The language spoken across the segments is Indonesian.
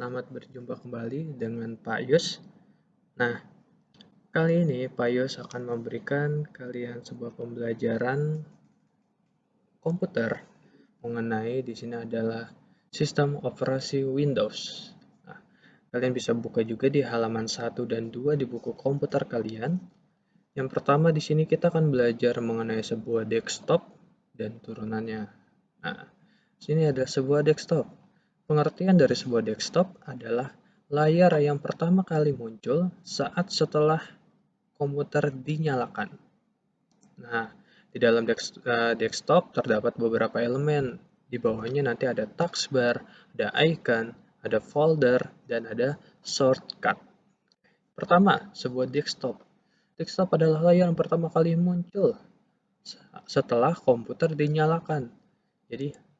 selamat berjumpa kembali dengan Pak Yus. Nah, kali ini Pak Yus akan memberikan kalian sebuah pembelajaran komputer mengenai di sini adalah sistem operasi Windows. Nah, kalian bisa buka juga di halaman 1 dan 2 di buku komputer kalian. Yang pertama di sini kita akan belajar mengenai sebuah desktop dan turunannya. Nah, sini ada sebuah desktop. Pengertian dari sebuah desktop adalah layar yang pertama kali muncul saat setelah komputer dinyalakan. Nah, di dalam desktop terdapat beberapa elemen. Di bawahnya nanti ada taskbar, ada icon, ada folder, dan ada shortcut. Pertama, sebuah desktop. Desktop adalah layar yang pertama kali muncul setelah komputer dinyalakan. Jadi,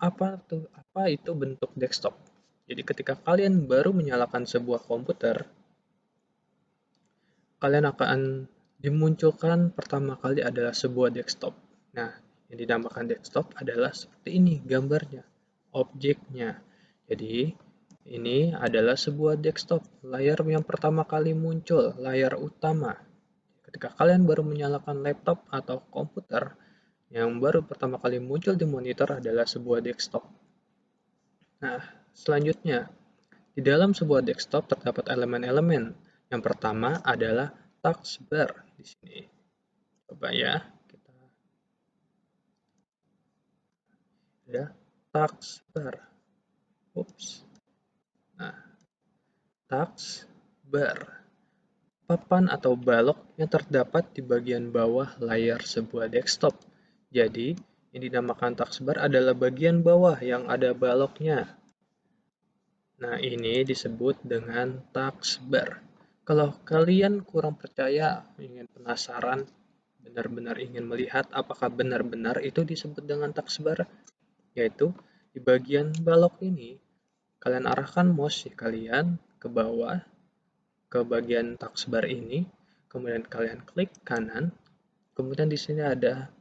apa itu bentuk desktop? Jadi ketika kalian baru menyalakan sebuah komputer, kalian akan dimunculkan pertama kali adalah sebuah desktop. Nah, yang dinamakan desktop adalah seperti ini gambarnya, objeknya. Jadi, ini adalah sebuah desktop, layar yang pertama kali muncul, layar utama. Ketika kalian baru menyalakan laptop atau komputer, yang baru pertama kali muncul di monitor adalah sebuah desktop. Nah, selanjutnya, di dalam sebuah desktop terdapat elemen-elemen. Yang pertama adalah taskbar di sini. Coba ya, kita ada taskbar. Ups. Nah, taskbar. Papan atau balok yang terdapat di bagian bawah layar sebuah desktop. Jadi, yang dinamakan taskbar adalah bagian bawah yang ada baloknya. Nah, ini disebut dengan taskbar. Kalau kalian kurang percaya, ingin penasaran, benar-benar ingin melihat apakah benar-benar itu disebut dengan taskbar, yaitu di bagian balok ini, kalian arahkan mouse kalian ke bawah, ke bagian taskbar ini, kemudian kalian klik kanan, kemudian di sini ada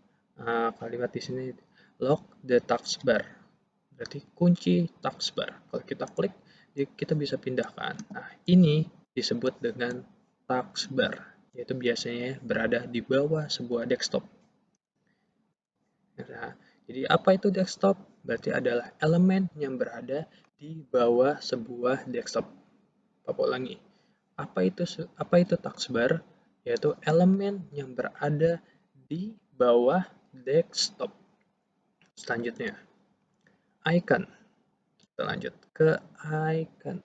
kalimat di sini, lock the taskbar. Berarti kunci taskbar. Kalau kita klik, kita bisa pindahkan. Nah, ini disebut dengan taskbar, yaitu biasanya berada di bawah sebuah desktop. Nah, jadi apa itu desktop? Berarti adalah elemen yang berada di bawah sebuah desktop. Papa ulangi. Apa itu taskbar? Yaitu elemen yang berada di bawah desktop. Selanjutnya, icon. Kita lanjut ke icon.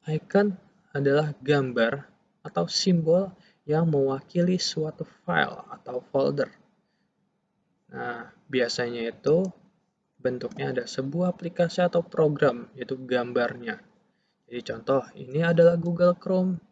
Icon adalah gambar atau simbol yang mewakili suatu file atau folder. Nah, biasanya itu bentuknya ada sebuah aplikasi atau program, yaitu gambarnya. Jadi contoh, ini adalah Google Chrome.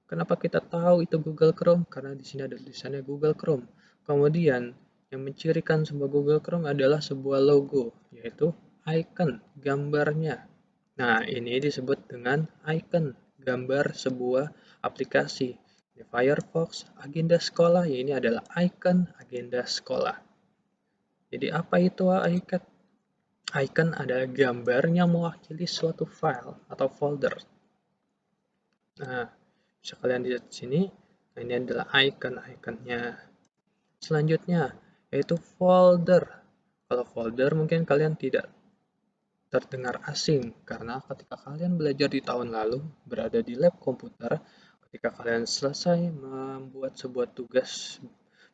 Kenapa kita tahu itu Google Chrome? Karena di sini ada tulisannya Google Chrome. Kemudian, yang mencirikan sebuah Google Chrome adalah sebuah logo, yaitu icon, gambarnya. Nah, ini disebut dengan icon, gambar sebuah aplikasi. Di Firefox, agenda sekolah, ya ini adalah icon agenda sekolah. Jadi apa itu icon? Icon adalah gambar yang mewakili suatu file atau folder. Nah, bisa kalian lihat di sini. Nah, ini adalah icon-iconnya. Selanjutnya, yaitu folder. Kalau folder mungkin kalian tidak terdengar asing, karena ketika kalian belajar di tahun lalu, berada di lab komputer, ketika kalian selesai membuat sebuah tugas,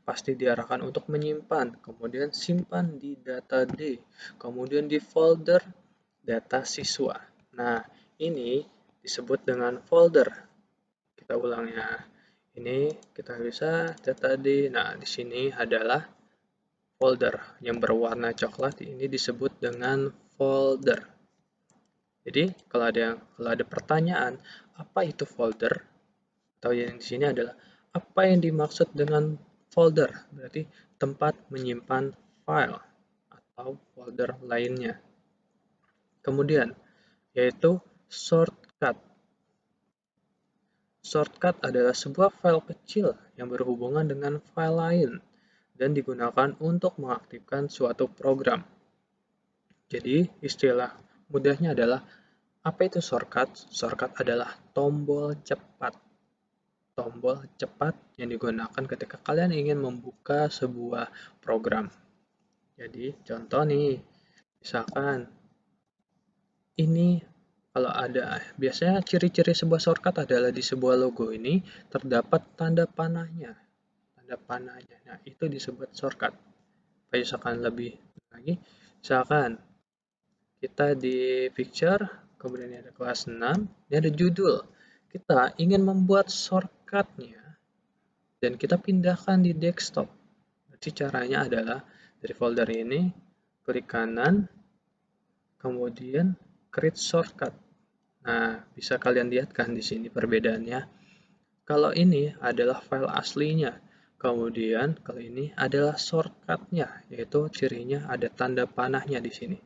pasti diarahkan untuk menyimpan, kemudian simpan di data D, kemudian di folder data siswa. Nah, ini disebut dengan folder. Kita ulang ya. Ini kita bisa data D. Nah, di sini adalah folder yang berwarna coklat, ini disebut dengan folder. Jadi, kalau ada pertanyaan, apa itu folder? Atau yang di sini adalah apa yang dimaksud dengan folder? Berarti tempat menyimpan file atau folder lainnya. Kemudian, yaitu shortcut. Shortcut adalah sebuah file kecil yang berhubungan dengan file lain dan digunakan untuk mengaktifkan suatu program. Jadi, istilah mudahnya adalah Apa itu shortcut? Shortcut adalah tombol cepat. Tombol cepat yang digunakan ketika kalian ingin membuka sebuah program. Jadi, contoh nih, misalkan ini kalau ada, biasanya ciri-ciri sebuah shortcut adalah di sebuah logo ini terdapat tanda panahnya. Tanda panahnya. Nah, itu disebut shortcut. Misalkan lebih lagi, misalkan kita di picture, kemudian ini ada kelas 6, ini ada judul. Kita ingin membuat shortcutnya dan kita pindahkan di desktop. Jadi caranya adalah dari folder ini, klik kanan, kemudian create shortcut. Nah, bisa kalian lihat kan di sini perbedaannya. Kalau ini adalah file aslinya, kemudian kalau ini adalah shortcutnya, yaitu cirinya ada tanda panahnya di sini.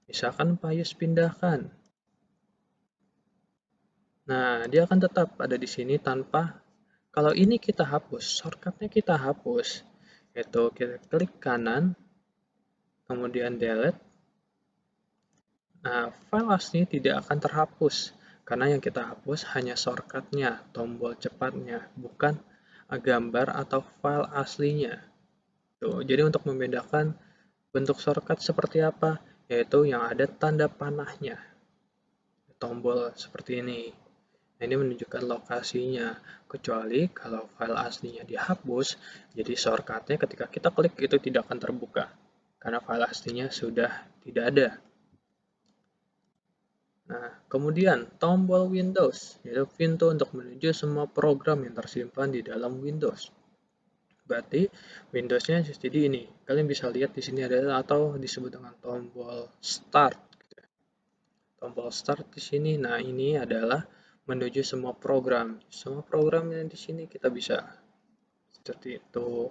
Misalkan Payus pindahkan. Nah, dia akan tetap ada di sini tanpa, kalau ini kita hapus, shortcutnya kita hapus, yaitu kita klik kanan, kemudian delete. Nah, file asli tidak akan terhapus, karena yang kita hapus hanya shortcutnya, tombol cepatnya, bukan gambar atau file aslinya. Tuh, jadi untuk membedakan bentuk shortcut seperti apa, yaitu yang ada tanda panahnya, tombol seperti ini. Nah, ini menunjukkan lokasinya, kecuali kalau file aslinya dihapus, jadi shortcutnya ketika kita klik itu tidak akan terbuka, karena file aslinya sudah tidak ada. Nah, kemudian tombol Windows, yaitu pintu untuk menuju semua program yang tersimpan di dalam Windows. Berarti Windows-nya jadi ini. Kalian bisa lihat di sini ada atau disebut dengan tombol Start. Tombol Start di sini. Nah, ini adalah menuju semua program. Semua program yang di sini kita bisa seperti itu.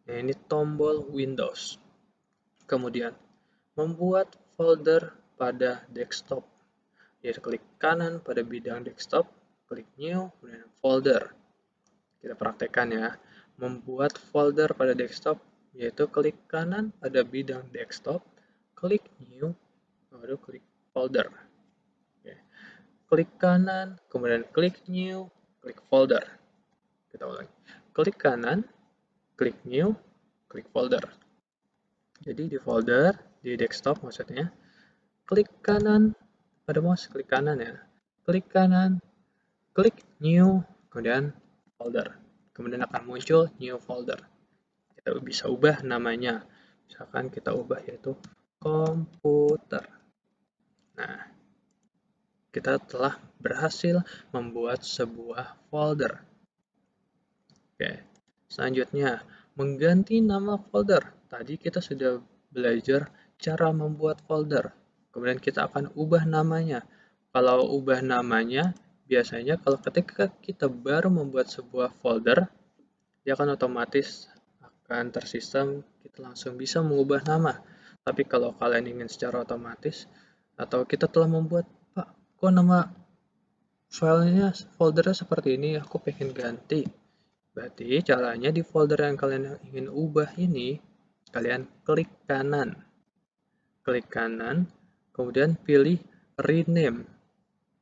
Nah, ini tombol Windows. Kemudian membuat folder pada desktop. Jadi klik kanan pada bidang desktop, klik new, kemudian folder. Kita praktekkan ya. Membuat folder pada desktop, yaitu klik kanan pada bidang desktop, klik new, baru klik folder. Oke. Klik kanan, kemudian klik new, klik folder. Kita ulangi. Klik kanan, klik new, klik folder. Jadi di folder, di desktop maksudnya, klik kanan pada mouse, klik kanan ya. Klik kanan, klik new, kemudian folder. Kemudian akan muncul new folder. Kita bisa ubah namanya. Misalkan kita ubah yaitu komputer. Nah, kita telah berhasil membuat sebuah folder. Oke, selanjutnya mengganti nama folder. Tadi kita sudah belajar cara membuat folder. Kemudian kita akan ubah namanya. Kalau ubah namanya, biasanya kalau ketika kita baru membuat sebuah folder, dia akan otomatis akan tersistem, kita langsung bisa mengubah nama. Tapi kalau kalian ingin secara otomatis, atau kita telah membuat, Pak, kok nama filenya, foldernya seperti ini, aku pengen ganti. Berarti caranya di folder yang kalian ingin ubah ini, kalian klik kanan. Klik kanan, kemudian pilih rename.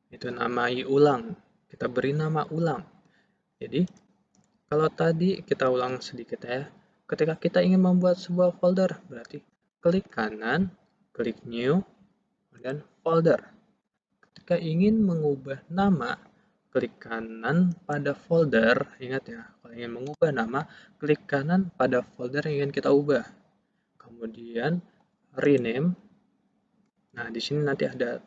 Itu namai ulang. Kita beri nama ulang. Jadi, kalau tadi kita ulang sedikit ya. Ketika kita ingin membuat sebuah folder, berarti klik kanan, klik new, dan folder. Ketika ingin mengubah nama, klik kanan pada folder. Ingat ya, kalau ingin mengubah nama, klik kanan pada folder yang ingin kita ubah. Kemudian rename. Nah, di sini nanti ada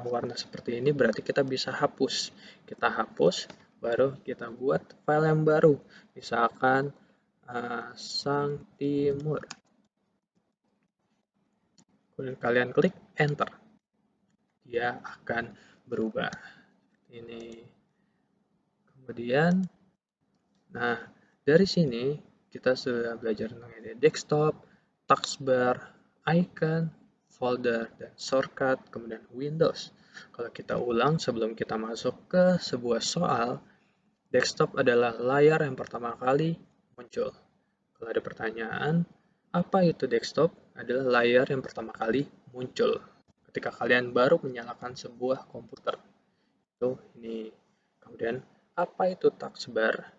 warna seperti ini, berarti kita bisa hapus. Kita hapus, baru kita buat file yang baru. Misalkan Sang Timur. Kemudian kalian klik enter. Dia akan berubah. Ini. Kemudian, nah dari sini kita sudah belajar tentang desktop, taskbar, icon, folder, dan shortcut, kemudian Windows. Kalau kita ulang sebelum kita masuk ke sebuah soal, desktop adalah layar yang pertama kali muncul. Kalau ada pertanyaan, apa itu desktop? Adalah layar yang pertama kali muncul ketika kalian baru menyalakan sebuah komputer. Itu ini. Kemudian, apa itu taskbar?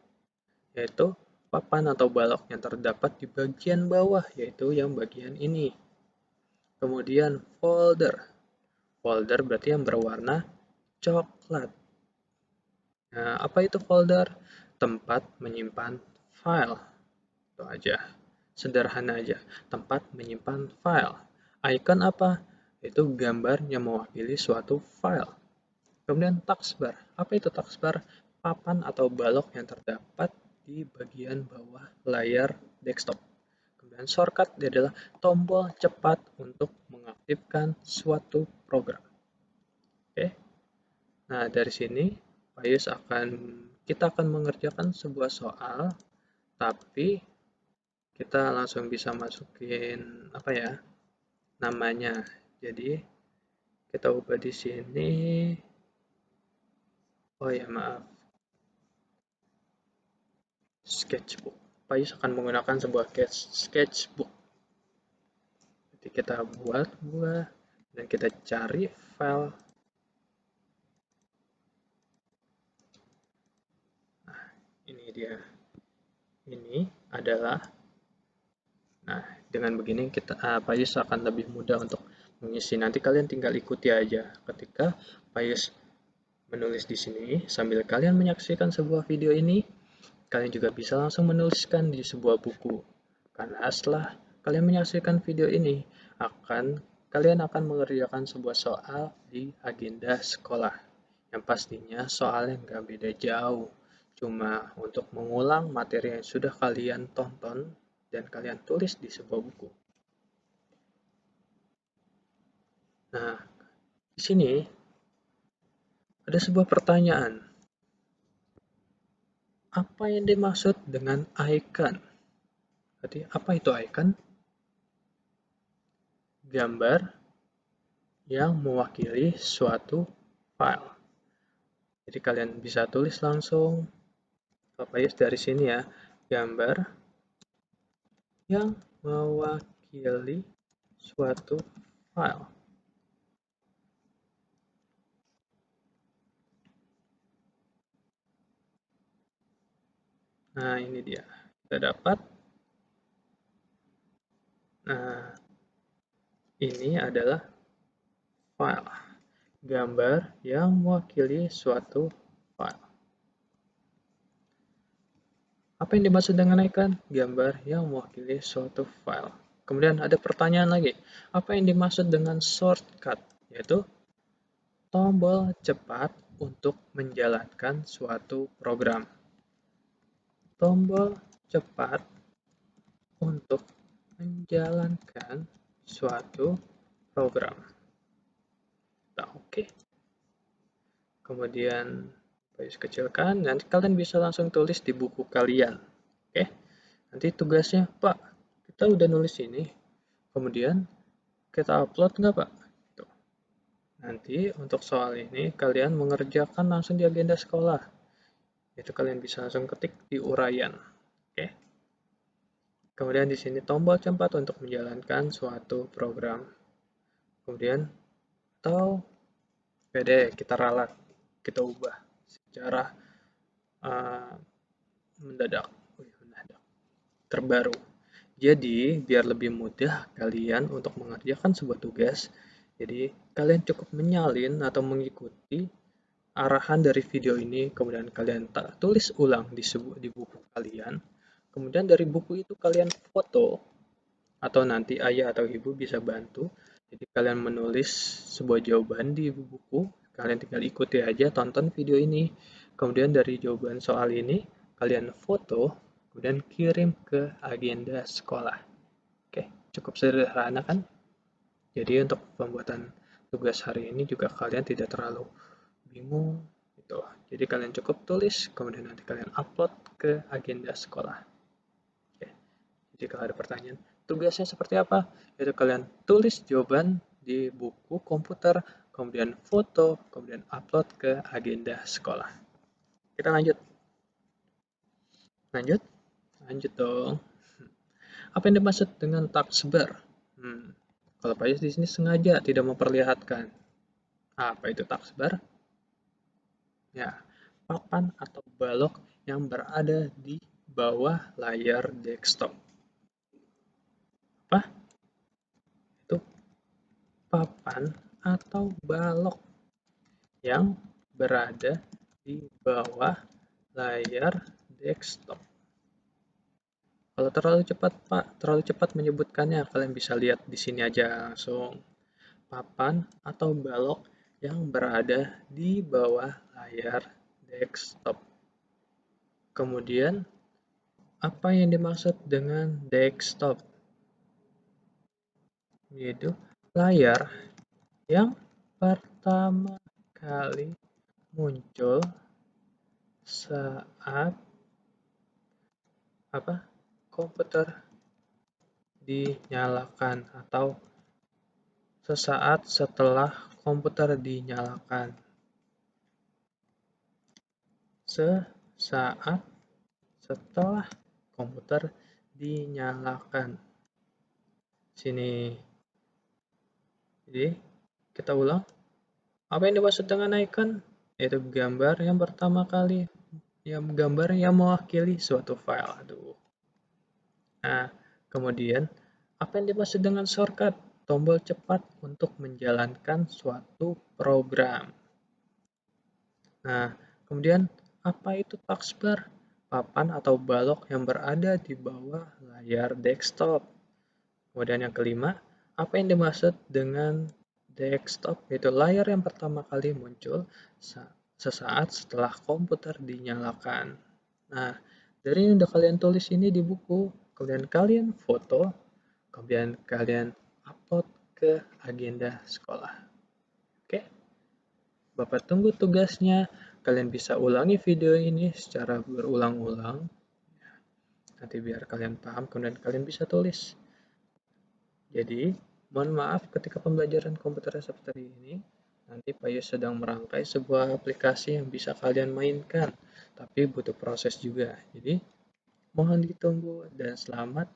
Yaitu papan atau balok yang terdapat di bagian bawah, yaitu yang bagian ini. Kemudian folder. Folder berarti yang berwarna coklat. Nah, apa itu folder? Tempat menyimpan file. Itu aja. Sederhana aja. Tempat menyimpan file. Icon apa? Itu gambar yang mewakili suatu file. Kemudian taskbar. Apa itu taskbar? Papan atau balok yang terdapat di bagian bawah layar desktop. Kemudian shortcut adalah tombol cepat untuk mengaktifkan suatu program. Oke. Nah, dari sini kita akan mengerjakan sebuah soal, tapi kita langsung bisa masukin apa ya? Namanya. Jadi kita ubah di sini. Oh ya, maaf. Sketchbook. Pais akan menggunakan sebuah sketchbook. Jadi kita buat dan kita cari file. Nah, ini dia. Ini adalah. Nah, dengan begini Pais akan lebih mudah untuk mengisi. Nanti kalian tinggal ikuti aja. Ketika Pais menulis di sini, sambil kalian menyaksikan sebuah video ini, kalian juga bisa langsung menuliskan di sebuah buku. Karena setelah kalian menyaksikan video ini, kalian akan mengerjakan sebuah soal di agenda sekolah. Yang pastinya soalnya nggak beda jauh. Cuma untuk mengulang materi yang sudah kalian tonton dan kalian tulis di sebuah buku. Nah, di sini ada sebuah pertanyaan. Apa yang dimaksud dengan icon? Berarti apa itu icon? Gambar yang mewakili suatu file. Jadi kalian bisa tulis langsung dari sini ya, gambar yang mewakili suatu file. Nah, ini dia. Kita dapat. Nah, ini adalah file. Gambar yang mewakili suatu file. Apa yang dimaksud dengan icon? Gambar yang mewakili suatu file. Kemudian ada pertanyaan lagi. Apa yang dimaksud dengan shortcut? Yaitu tombol cepat untuk menjalankan suatu program. Tombol cepat untuk menjalankan suatu program. Nah, oke. Kemudian kecilkan, nanti kalian bisa langsung tulis di buku kalian. Oke. Nanti tugasnya, Pak, kita udah nulis ini. Kemudian kita upload nggak, Pak? Tuh. Nanti untuk soal ini kalian mengerjakan langsung di agenda sekolah. Itu kalian bisa langsung ketik di uraian. Oke. Kemudian di sini tombol cepat untuk menjalankan suatu program. Kemudian atau PD kita ralat, kita ubah secara mendadak, terbaru. Jadi biar lebih mudah kalian untuk mengerjakan sebuah tugas, jadi kalian cukup menyalin atau mengikuti arahan dari video ini, kemudian kalian tulis ulang di buku kalian. Kemudian dari buku itu kalian foto, atau nanti ayah atau ibu bisa bantu. Jadi kalian menulis sebuah jawaban di buku, kalian tinggal ikuti aja, tonton video ini. Kemudian dari jawaban soal ini, kalian foto, kemudian kirim ke agenda sekolah. Oke, cukup sederhana kan? Jadi untuk pembuatan tugas hari ini juga kalian tidak terlalu bingung gitu. Jadi kalian cukup tulis, kemudian nanti kalian upload ke agenda sekolah. Oke. Jadi kalau ada pertanyaan, tugasnya seperti apa? Yaitu kalian tulis jawaban di buku komputer, kemudian foto, kemudian upload ke agenda sekolah. Kita lanjut. Lanjut dong. Apa yang dimaksud dengan taskbar? Kalau Pak Yus di sini sengaja tidak memperlihatkan. Apa itu taskbar? Ya, papan atau balok yang berada di bawah layar desktop. Apa? Itu papan atau balok yang berada di bawah layar desktop. Kalau terlalu cepat, Pak, terlalu cepat menyebutkannya, kalian bisa lihat di sini aja langsung. Papan atau balok yang berada di bawah layar desktop. Kemudian, apa yang dimaksud dengan desktop? Yaitu layar yang pertama kali muncul saat komputer dinyalakan atau sesaat setelah komputer dinyalakan. Sesaat setelah komputer dinyalakan. Sini. Jadi, kita ulang. Apa yang dimaksud dengan icon? Yaitu gambar yang pertama kali, gambar yang mewakili suatu file. Nah, kemudian, apa yang dimaksud dengan shortcut? Tombol cepat untuk menjalankan suatu program. Nah, kemudian apa itu taskbar? Papan atau balok yang berada di bawah layar desktop. Kemudian yang kelima, apa yang dimaksud dengan desktop? Yaitu layar yang pertama kali muncul sesaat setelah komputer dinyalakan. Nah, dari yang udah kalian tulis ini di buku, kemudian kalian foto, kemudian kalian upload ke agenda sekolah. Oke? Bapak tunggu tugasnya. Kalian bisa ulangi video ini secara berulang-ulang. Nanti biar kalian paham, kemudian kalian bisa tulis. Jadi, mohon maaf ketika pembelajaran komputer seperti ini, nanti Pak Yus sedang merangkai sebuah aplikasi yang bisa kalian mainkan, tapi butuh proses juga. Jadi, mohon ditunggu dan selamat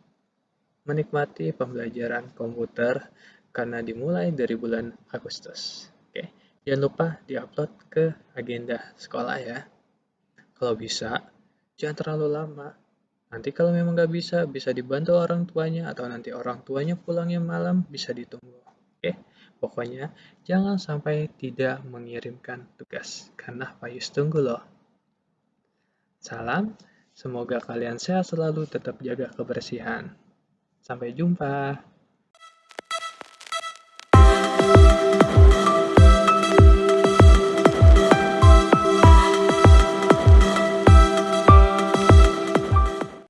menikmati pembelajaran komputer karena dimulai dari bulan Agustus. Oke, jangan lupa diupload ke agenda sekolah ya. Kalau bisa, jangan terlalu lama. Nanti kalau memang nggak bisa, bisa dibantu orang tuanya atau nanti orang tuanya pulangnya malam bisa ditunggu. Oke, pokoknya jangan sampai tidak mengirimkan tugas karena Pak Yus tunggu loh. Salam, semoga kalian sehat selalu, tetap jaga kebersihan. Sampai jumpa.